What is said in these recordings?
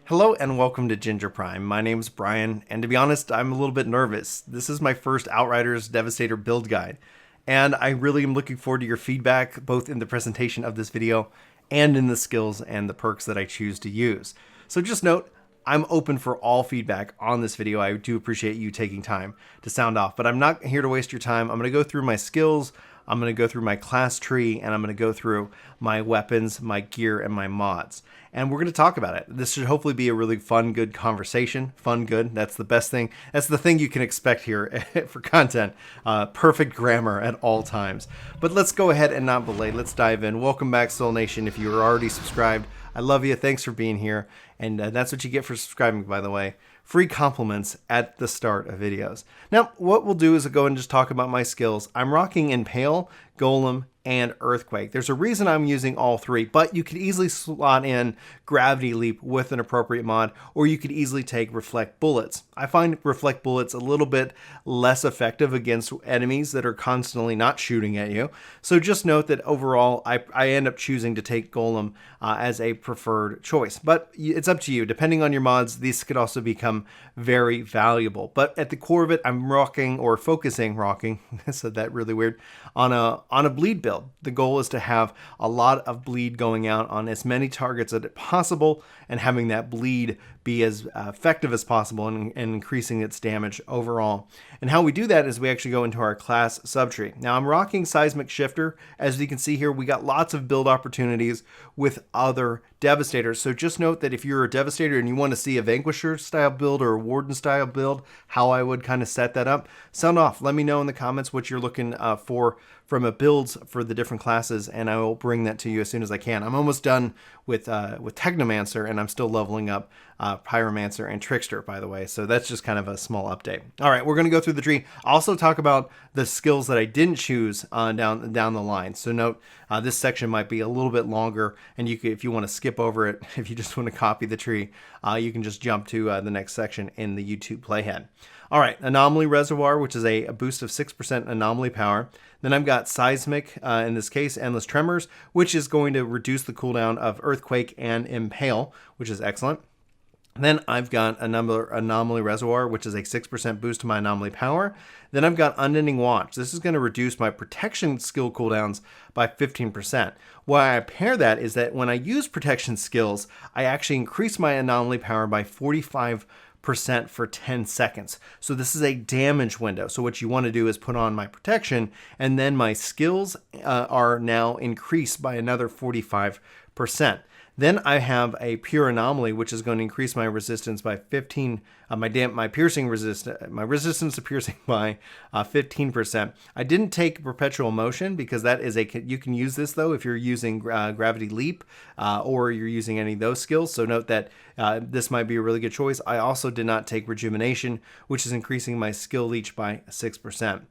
Hello and welcome to Ginger Prime. My name is Brian, and to be honest, I'm a little bit nervous. This is my first Outriders Devastator build guide, and I really am looking forward to your feedback, both in the presentation of this video and in the skills and the perks that I choose to use. So just note, I'm open for all feedback on this video. I do appreciate you taking time to sound off, but I'm not here to waste your time. I'm going to go through my skills, I'm going to go through my class tree, and I'm going to go through my weapons, my gear, and my mods. And we're going to talk about it. This should hopefully be a really fun, good conversation. Fun, good. That's the best thing. That's the thing you can expect here for content. Perfect grammar at all times. But let's go ahead and not belay. Let's dive in. Welcome back, Soul Nation. If you are already subscribed, I love you. Thanks for being here. And that's what you get for subscribing, by the way. Free compliments at the start of videos. Now, what we'll do is go and just talk about my skills. I'm rocking Impale, Golem, and Earthquake. There's a reason I'm using all three, but you could easily slot in Gravity Leap with an appropriate mod, or you could easily take Reflect Bullets. I find Reflect Bullets a little bit less effective against enemies that are constantly not shooting at you. So just note that overall, I end up choosing to take Golem as a preferred choice. But it's up to you. Depending on your mods, these could also become very valuable. But at the core of it, I'm rocking, I said that really weird, on a bleed build. The goal is to have a lot of bleed going out on as many targets as possible and having that bleed be as effective as possible and increasing its damage overall. And how we do that is we actually go into our class subtree. Now I'm rocking Seismic Shifter. As you can see here, we got lots of build opportunities with other Devastators. So just note that if you're a Devastator and you want to see a Vanquisher style build or a Warden style build, how I would kind of set that up, sound off. Let me know in the comments what you're looking for from a builds for the different classes, and I will bring that to you as soon as I can. I'm almost done with Technomancer, and I'm still leveling up Pyromancer and Trickster, by the way. So that's just kind of a small update. All right, we're going to go through the tree. I'll also talk about the skills that I didn't choose down the line. So note, this section might be a little bit longer, and you could, if you want to skip over it, if you just want to copy the tree, you can just jump to the next section in the YouTube playhead. All right, Anomaly Reservoir, which is a boost of 6% anomaly power. Then I've got Seismic, in this case, Endless Tremors, which is going to reduce the cooldown of Earthquake and Impale, which is excellent. Then I've got another Anomaly Reservoir, which is a 6% boost to my anomaly power. Then I've got Unending Watch. This is going to reduce my protection skill cooldowns by 15%. Why I pair that is that when I use protection skills, I actually increase my anomaly power by 45% for 10 seconds. So this is a damage window. So what you want to do is put on my protection, and then my skills are now increased by another 45%. Then I have a Pure Anomaly, which is going to increase my resistance by 15, my resistance to piercing by 15%. I didn't take Perpetual Motion because that is you can use this though if you're using Gravity Leap or you're using any of those skills. So note that this might be a really good choice. I also did not take Rejuvenation, which is increasing my skill leech by 6%.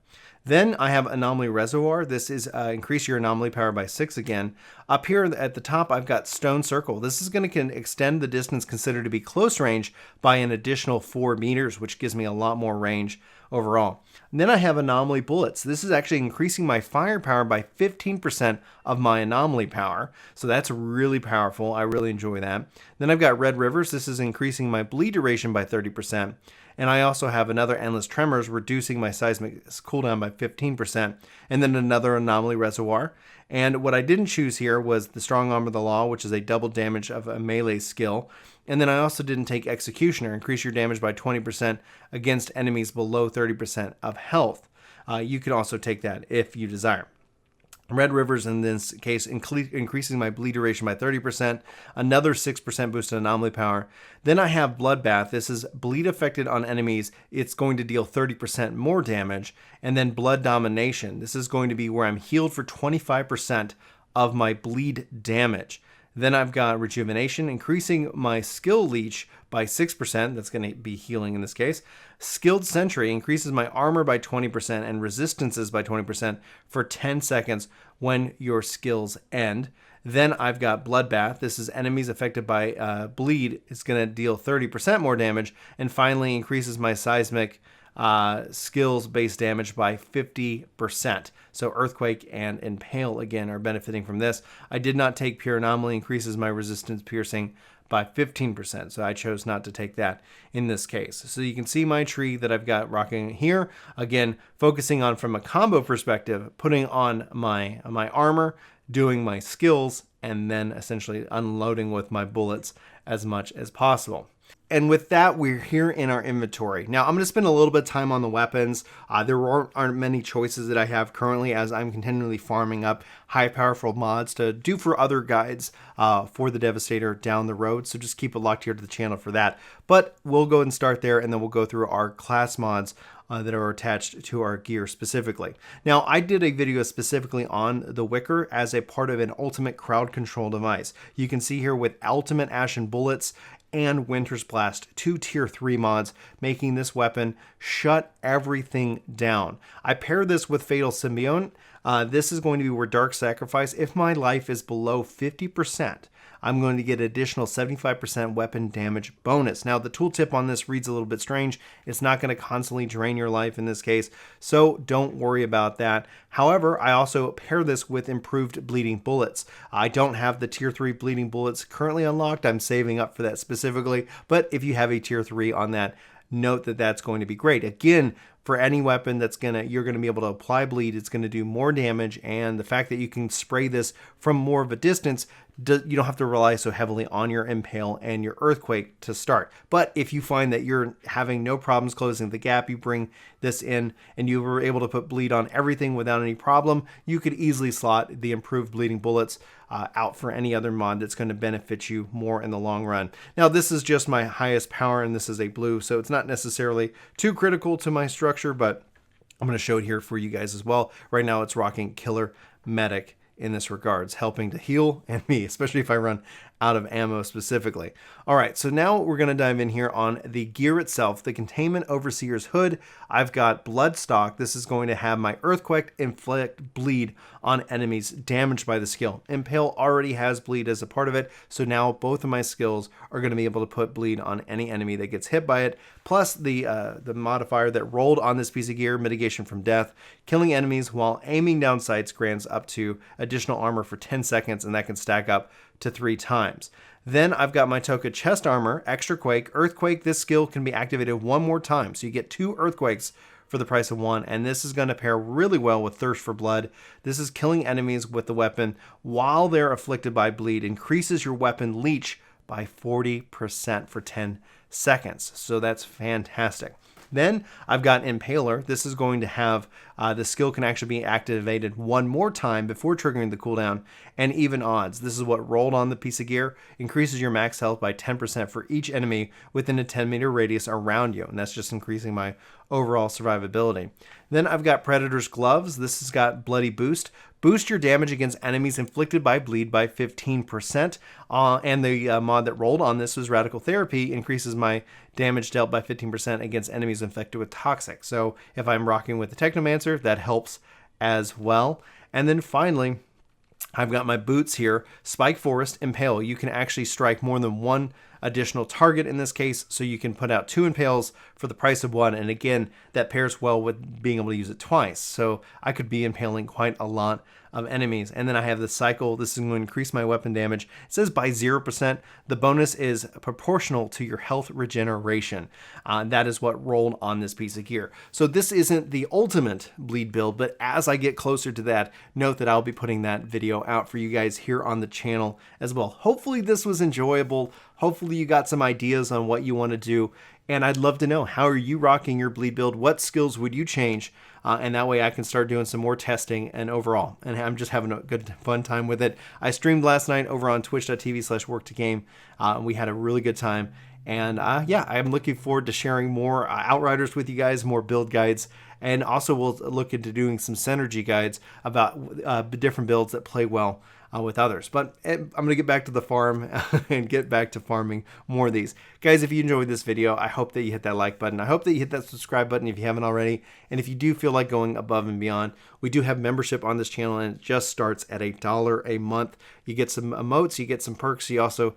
Then I have Anomaly Reservoir. This is increase your anomaly power by 6 again. Up here at the top, I've got Stone Circle. This is going to extend the distance considered to be close range by an additional 4 meters, which gives me a lot more range overall. And then I have Anomaly Bullets. This is actually increasing my firepower by 15% of my anomaly power. So that's really powerful. I really enjoy that. Then I've got Red Rivers. This is increasing my bleed duration by 30%. And I also have another Endless Tremors, reducing my seismic cooldown by 15%. And then another Anomaly Reservoir. And what I didn't choose here was the Strong Arm of the Law, which is a double damage of a melee skill. And then I also didn't take Executioner, increase your damage by 20% against enemies below 30% of health. You can also take that if you desire. Red Rivers, in this case, increasing my bleed duration by 30%, another 6% boost in anomaly power. Then I have Bloodbath. This is bleed affected on enemies. It's going to deal 30% more damage. And then Blood Domination. This is going to be where I'm healed for 25% of my bleed damage. Then I've got Rejuvenation, increasing my skill leech by 6%. That's going to be healing in this case. Skilled Sentry increases my armor by 20% and resistances by 20% for 10 seconds when your skills end. Then I've got Bloodbath. This is enemies affected by bleed. It's going to deal 30% more damage. And finally increases my seismic skills base damage by 50%. So Earthquake and Impale again are benefiting from this. I did not take Pure Anomaly, increases my resistance piercing by 15%. So I chose not to take that in this case. So you can see my tree that I've got rocking here. Again, focusing on from a combo perspective, putting on my armor, doing my skills, and then essentially unloading with my bullets as much as possible. And with that, we're here in our inventory. Now, I'm going to spend a little bit of time on the weapons. There aren't many choices that I have currently, as I'm continually farming up high powerful mods to do for other guides for the Devastator down the road. So just keep it locked here to the channel for that. But we'll go and start there, and then we'll go through our class mods that are attached to our gear specifically. Now, I did a video specifically on the Wicker as a part of an ultimate crowd control device. You can see here with Ultimate Ashen Bullets and Winter's Blast, 2 tier 3 mods, making this weapon shut everything down. I paired this with Fatal Symbiote. This is going to be where Dark Sacrifice, if my life is below 50%, I'm going to get additional 75% weapon damage bonus. Now, the tooltip on this reads a little bit strange. It's not going to constantly drain your life in this case, so don't worry about that. However, I also pair this with improved bleeding bullets. I don't have the tier 3 bleeding bullets currently unlocked. I'm saving up for that specifically, but if you have a tier 3 on that, note that that's going to be great. Again, for any weapon that's you're gonna be able to apply bleed, it's gonna do more damage, and the fact that you can spray this from more of a distance, you don't have to rely so heavily on your Impale and your Earthquake to start. But if you find that you're having no problems closing the gap, you bring this in and you were able to put bleed on everything without any problem, you could easily slot the improved bleeding bullets out for any other mod that's going to benefit you more in the long run. Now, this is just my highest power, and this is a blue, so it's not necessarily too critical to my structure, but I'm going to show it here for you guys as well. Right now, it's rocking Killer Medic in this regards, helping to heal and me, especially if I run out of ammo specifically. All right, so now we're going to dive in here on the gear itself, the Containment Overseer's Hood. I've got Bloodstock. This is going to have my Earthquake inflict bleed on enemies damaged by the skill. Impale already has bleed as a part of it, so now both of my skills are going to be able to put bleed on any enemy that gets hit by it, plus the modifier that rolled on this piece of gear, Mitigation from Death. Killing enemies while aiming down sights grants up to additional armor for 10 seconds, and that can stack up to 3 times. Then I've got my Toka chest armor, Extra Quake, Earthquake. This skill can be activated 1 more time, so you get 2 Earthquakes for the price of 1, and this is going to pair really well with Thirst for Blood. This is killing enemies with the weapon while they're afflicted by bleed, increases your weapon leech by 40% for 10 seconds, so that's fantastic. Then I've got Impaler. This is going to have, the skill can actually be activated 1 more time before triggering the cooldown, and even odds. This is what rolled on the piece of gear, increases your max health by 10% for each enemy within a 10-meter radius around you, and that's just increasing my overall survivability. Then I've got Predator's Gloves. This has got Bloody Boost. Boost your damage against enemies inflicted by bleed by 15%. And the mod that rolled on this was Radical Therapy, increases my damage dealt by 15% against enemies infected with Toxic. So if I'm rocking with the Technomancer, that helps as well. And then finally, I've got my boots here, Spike Forest, Impale. You can actually strike more than 1 additional target in this case, so you can put out 2 impales for the price of 1, and again, that pairs well with being able to use it twice, so I could be impaling quite a lot of enemies. And then I have the cycle. This is going to increase my weapon damage. It says by 0%. The bonus is proportional to your health regeneration. That is what rolled on this piece of gear. So this isn't the ultimate bleed build, but as I get closer to that, note that I'll be putting that video out for you guys here on the channel as well. Hopefully this was enjoyable. Hopefully you got some ideas on what you want to do. And I'd love to know, how are you rocking your bleed build? What skills would you change? And that way I can start doing some more testing and overall. And I'm just having a good, fun time with it. I streamed last night over on twitch.tv/worktogame. We had a really good time. And yeah, I'm looking forward to sharing more Outriders with you guys, more build guides. And also we'll look into doing some synergy guides about different builds that play well with others. But I'm going to get back to the farm and get back to farming more of these. Guys, if you enjoyed this video, I hope that you hit that like button. I hope that you hit that subscribe button if you haven't already. And if you do feel like going above and beyond, We do have membership on this channel, and it just starts at $1 a month. You get some emotes, you get some perks, you also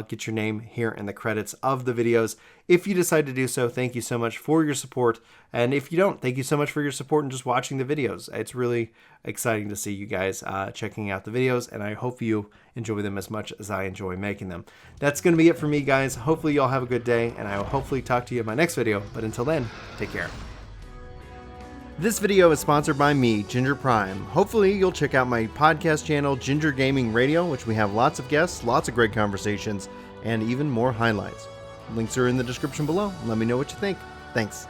get your name here in the credits of the videos. If you decide to do so, thank you so much for your support. And if you don't, thank you so much for your support and just watching the videos. It's really exciting to see you guys checking out the videos, and I hope you enjoy them as much as I enjoy making them. That's going to be it for me, guys. Hopefully y'all have a good day, and I will hopefully talk to you in my next video. But until then, take care. This video is sponsored by me, Ginger Prime. Hopefully you'll check out my podcast channel, Ginger Gaming Radio, which we have lots of guests, lots of great conversations, and even more highlights. Links are in the description below. Let me know what you think. Thanks.